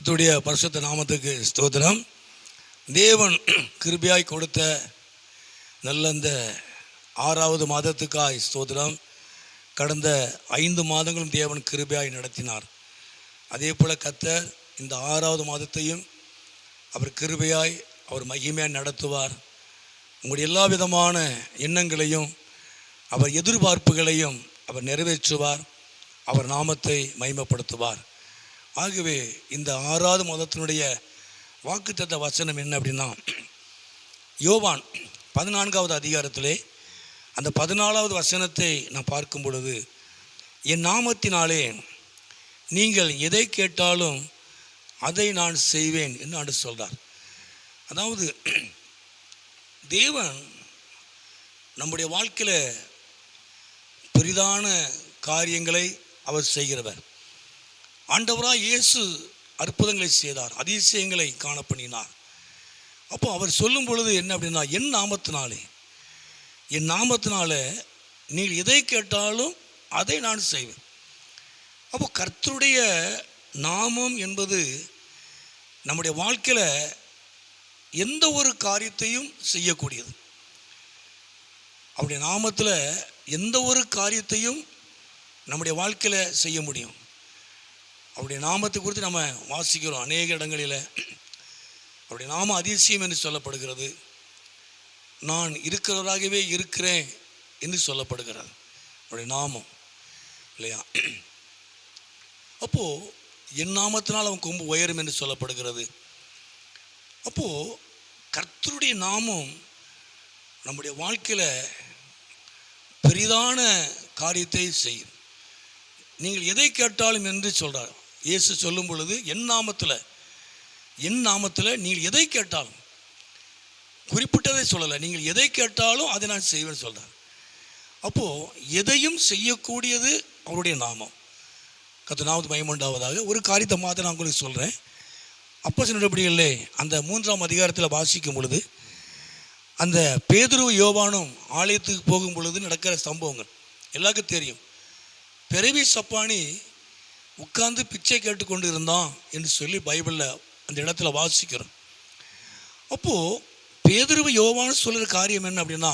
கர்த்தருடைய பரிசுத்த நாமத்துக்கு ஸ்தோத்திரம். தேவன் கிருபையாய் கொடுத்த நல்ல இந்த 6வது மாதத்துக்காய் ஸ்தோத்திரம். கடந்த 5 மாதங்களும் தேவன் கிருபையாய் நடத்தினார். அதே போல் கர்த்தர் இந்த 6வது மாதத்தையும் அவர் கிருபையாய் அவர் மகிமையாய் நடத்துவார். உங்களுடைய எல்லா விதமான எண்ணங்களையும் அவர் எதிர்பார்ப்புகளையும் அவர் நிறைவேற்றுவார். அவர் நாமத்தை மகிமைப்படுத்துவார். ஆகவே இந்த 6வது மாதத்தினுடைய வாக்குத்தத்த வசனம் என்ன அப்படின்னா, யோவான் 14வது அதிகாரத்திலே அந்த 14வது வசனத்தை நான் பார்க்கும் பொழுது, என் நாமத்தினாலே நீங்கள் எதை கேட்டாலும் அதை நான் செய்வேன் என்று ஆண்டு சொல்கிறார். அதாவது தேவன் நம்முடைய வாழ்க்கையில் பெரிதான காரியங்களை அவர் செய்கிறவர். ஆண்டவராக இயேசு அற்புதங்களை செய்தார், அதிசயங்களை காணப்பண்ணினார். அப்போ அவர் சொல்லும் பொழுது என்ன அப்படின்னா, என் நாமத்தினால நீங்கள் எதை கேட்டாலும் அதை நான் செய்வேன். அப்போ கர்த்தருடைய நாமம் என்பது நம்முடைய வாழ்க்கையில் எந்த ஒரு காரியத்தையும் செய்யக்கூடியது. அவருடைய நாமத்தில் எந்த ஒரு காரியத்தையும் நம்முடைய வாழ்க்கையில் செய்ய முடியும். அவருடைய நாமத்தை குறித்து நம்ம வாசிக்கிறோம் அநேக இடங்களில். அவருடைய நாம அதிசயம் என்று சொல்லப்படுகிறது. நான் இருக்கிறவராகவே இருக்கிறேன் என்று சொல்லப்படுகிறது அவருடைய நாமம், இல்லையா? அப்போது என் நாமத்தினால் அவன் கொம்பு உயரும் என்று சொல்லப்படுகிறது. அப்போது கர்த்தருடைய நாமம் நம்முடைய வாழ்க்கையில் பெரிதான காரியத்தை செய்யும். நீங்கள் எதை கேட்டாலும் என்று சொல்கிறார் இயேசு சொல்லும் பொழுது, என் நாமத்தில் நீங்கள் எதை கேட்டாலும், குறிப்பிட்டதை சொல்லலை, நீங்கள் எதை கேட்டாலும் அதை நான் செய்வேன் சொல்கிறார். அப்போது எதையும் செய்யக்கூடியது அவருடைய நாமம். கர்த்தருக்கு மகிமையுண்டாவதாக. ஒரு காரியத்தை மாத்திரம் நான் உங்களுக்கு சொல்கிறேன். அப்போஸ்தலர் நடபடிகளிலே அந்த 3ஆம் அதிகாரத்தில் வாசிக்கும் பொழுது, அந்த பேதுரு யோவானும் ஆலயத்துக்கு போகும் பொழுது நடக்கிற சம்பவங்கள் எல்லாருக்கும் தெரியும். பிறவி சப்பானி உட்கார்ந்து பிச்சை கேட்டுக்கொண்டு இருந்தான் என்று சொல்லி பைபிளில் அந்த இடத்துல வாசிக்கிறோம். அப்போது பேதுரு யோவான் சொல்கிற காரியம் என்ன அப்படின்னா,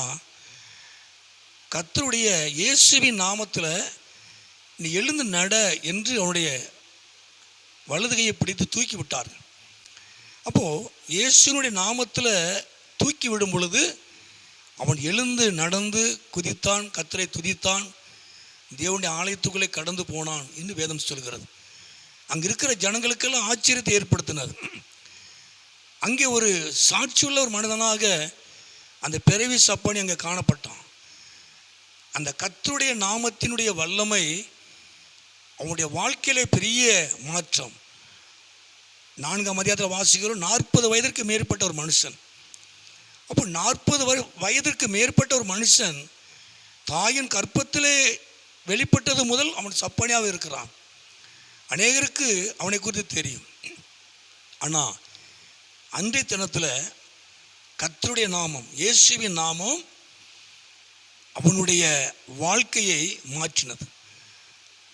கர்த்தருடைய இயேசுவின் நாமத்தில் நீ எழுந்து நட என்று அவனுடைய வலது கையை பிடித்து தூக்கி விட்டார்கள். அப்போது இயேசுனுடைய நாமத்தில் தூக்கி விடும் பொழுது அவன் எழுந்து நடந்து குதித்தான், கர்த்தரை துதித்தான், தேவனுடைய ஆலயத்துக்குள்ளே கடந்து போனான் என்று வேதம் சொல்கிறது. அங்கே இருக்கிற ஜனங்களுக்கெல்லாம் ஆச்சரியத்தை ஏற்படுத்தினார். அங்கே ஒரு சாட்சியுள்ள ஒரு மனிதனாக அந்த பிறவி சப்பானி அங்கே காணப்பட்டான். அந்த கர்த்தருடைய நாமத்தினுடைய வல்லமை அவனுடைய வாழ்க்கையில பெரிய மாற்றம். 4ஆம் அதிகாரத்தில் வாசிக்கிறோம், 40 வயதிற்கு மேற்பட்ட ஒரு மனுஷன். அப்போ 40 வயதிற்கு மேற்பட்ட ஒரு மனுஷன் தாயின் கற்பத்திலே வெளிப்பட்டது முதல் அவன் சப்பானியாக இருக்கிறான். அநேகருக்கு அவனை குறித்து தெரியும். ஆனால் அன்றைய தினத்தில் கர்த்தருடைய நாமம், இயேசுவின் நாமம் அவனுடைய வாழ்க்கையை மாற்றினது.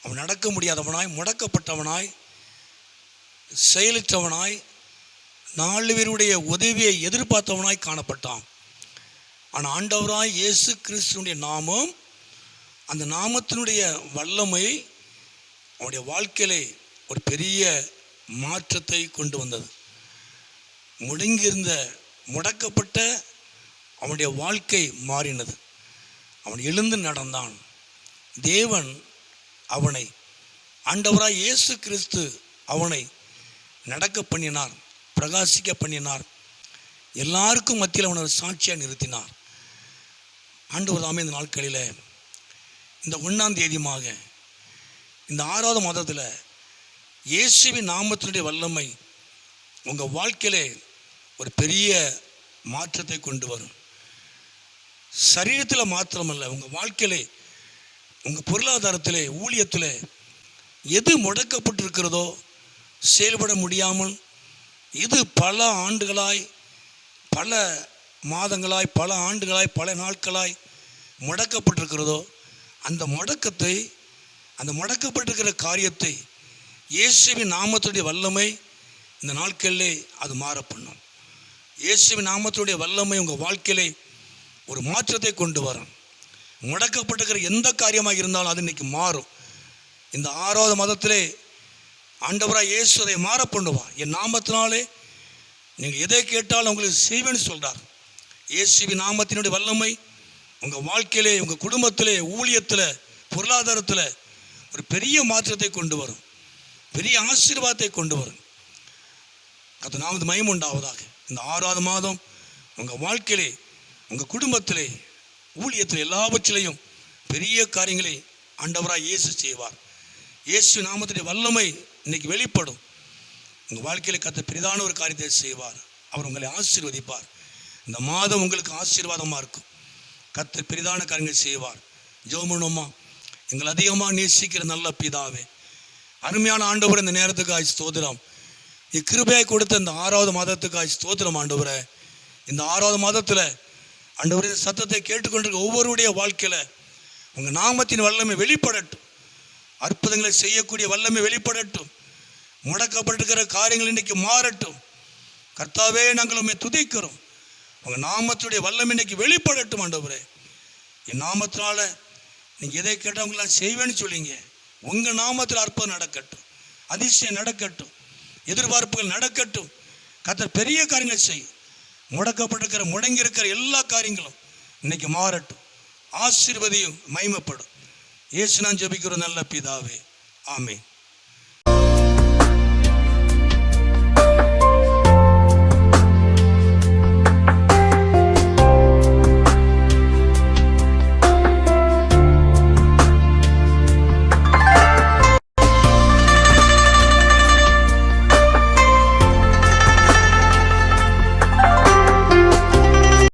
அவன் நடக்க முடியாதவனாய், முடக்கப்பட்டவனாய், செயலற்றவனாய், 4 பேருடைய உதவியை எதிர்பார்த்தவனாய் காணப்பட்டான். ஆனால் ஆண்டவராய் இயேசு கிறிஸ்துனுடைய நாமம், அந்த நாமத்தினுடைய வல்லமை அவனுடைய வாழ்க்கையிலே ஒரு பெரிய மாற்றத்தை கொண்டு வந்தது. முடக்கப்பட்ட அவனுடைய வாழ்க்கை மாறினது. அவன் எழுந்து நடந்தான். தேவன் அவனை, ஆண்டவராய் இயேசு கிறிஸ்து அவனை நடக்க பண்ணினார், பிரகாசிக்க பண்ணினார். எல்லாருக்கும் மத்தியில் அவனை சாட்சியாக நிறுத்தினார். ஆண்டவர் தாமே இந்த நாட்களில் இந்த 1ஆம் தேதியாக இந்த 6வது மாதத்தில் இயேசுவின் நாமத்தினுடைய வல்லமை உங்கள் வாழ்க்கையிலே ஒரு பெரிய மாற்றத்தை கொண்டு வரும். சரீரத்தில் மாத்திரமல்ல, உங்கள் வாழ்க்கையிலே, உங்கள் பொருளாதாரத்திலே, ஊழியத்தில் எது முடக்கப்பட்டிருக்கிறதோ, செயல்பட முடியாமல் இது பல ஆண்டுகளாய், பல மாதங்களாய், பல ஆண்டுகளாய், பல நாட்களாய் முடக்கப்பட்டிருக்கிறதோ, அந்த முடக்கப்பட்டிருக்கிற காரியத்தை இயேசுவின் நாமத்துடைய வல்லமை இந்த நாட்களிலே அது மாற பண்ணும். இயேசுவின் நாமத்துடைய வல்லமை உங்கள் வாழ்க்கையிலே ஒரு மாற்றத்தை கொண்டு வரும். முடக்கப்பட்டிருக்கிற எந்த காரியமாக இருந்தாலும் அது இன்னைக்கு மாறும். இந்த 6வது மாதத்திலே ஆண்டவராக இயேசு அதை மாற பண்ணுவார். என் நாமத்தினாலே நீங்கள் எதை கேட்டாலும் உங்களுக்கு செய்வேன்னு சொல்கிறார். இயேசுவின் நாமத்தினுடைய வல்லமை உங்கள் வாழ்க்கையிலே, உங்கள் குடும்பத்திலே, ஊழியத்தில், பொருளாதாரத்தில் ஒரு பெரிய மாற்றத்தை கொண்டு வரும், பெரிய ஆசீர்வாதத்தை கொண்டு வரும். கர்த்தர் நாமத்துக்கு மகிமை உண்டாவதாக. இந்த 6வது மாதம் உங்கள் வாழ்க்கையிலே, உங்கள் குடும்பத்திலே, ஊழியத்தில் எல்லாவற்றிலையும் பெரிய காரியங்களை ஆண்டவராக இயேசு செய்வார். இயேசு நாமத்துடைய வல்லமை இன்னைக்கு வெளிப்படும். உங்கள் வாழ்க்கையில் கர்த்தர் பெரிதான ஒரு காரியத்தை செய்வார். அவர் உங்களை ஆசீர்வதிப்பார். இந்த மாதம் உங்களுக்கு ஆசீர்வாதமாக இருக்கும். கர்த்தர் பெரிதான காரியங்கள் செய்வார். ஜெபம் பண்ணுவோமா? எங்களை அதிகமாக நேசிக்கிற நல்ல பிதாவே, அருமையான ஆண்டவர், இந்த நேரத்துக்காய் ஸ்தோத்திரம். கிருபையாய் கொடுத்த இந்த 6வது மாதத்துக்காய் ஸ்தோத்திரம் ஆண்டவரே. இந்த 6வது மாதத்தில் ஆண்டவரே சத்தத்தை கேட்டுக்கொண்டிருக்க ஒவ்வொருடைய வாழ்க்கையில் உங்கள் நாமத்தின் வல்லமை வெளிப்படட்டும். அற்புதங்களை செய்யக்கூடிய வல்லமை வெளிப்படட்டும். முடக்கப்பட்டிருக்கிற காரியங்கள் இன்றைக்கு மாறட்டும். கர்த்தாவே, நாங்கள் உம்மை துதிக்கிறோம். உங்கள் நாமத்துடைய வல்லமை இன்னைக்கு வெளிப்படட்டும் ஆண்டவரே. என் நாமத்தினால நீங்கள் எதை கேட்டவங்களாம் செய்வேன்னு சொல்லிங்க. உங்கள் நாமத்தில் அற்புதம் நடக்கட்டும், அதிசயம் நடக்கட்டும், எதிர்பார்ப்புகள் நடக்கட்டும். கர்த்தர் பெரிய காரியங்களை செய்யும். முடக்கப்பட்டிருக்கிற, முடங்கி இருக்கிற எல்லா காரியங்களும் இன்னைக்கு மாறட்டும். ஆசீர்வதியும் மகிமைப்படும். இயேசு நான் ஜெபிக்கிறோம் நல்ல பிதாவே. ஆமென்.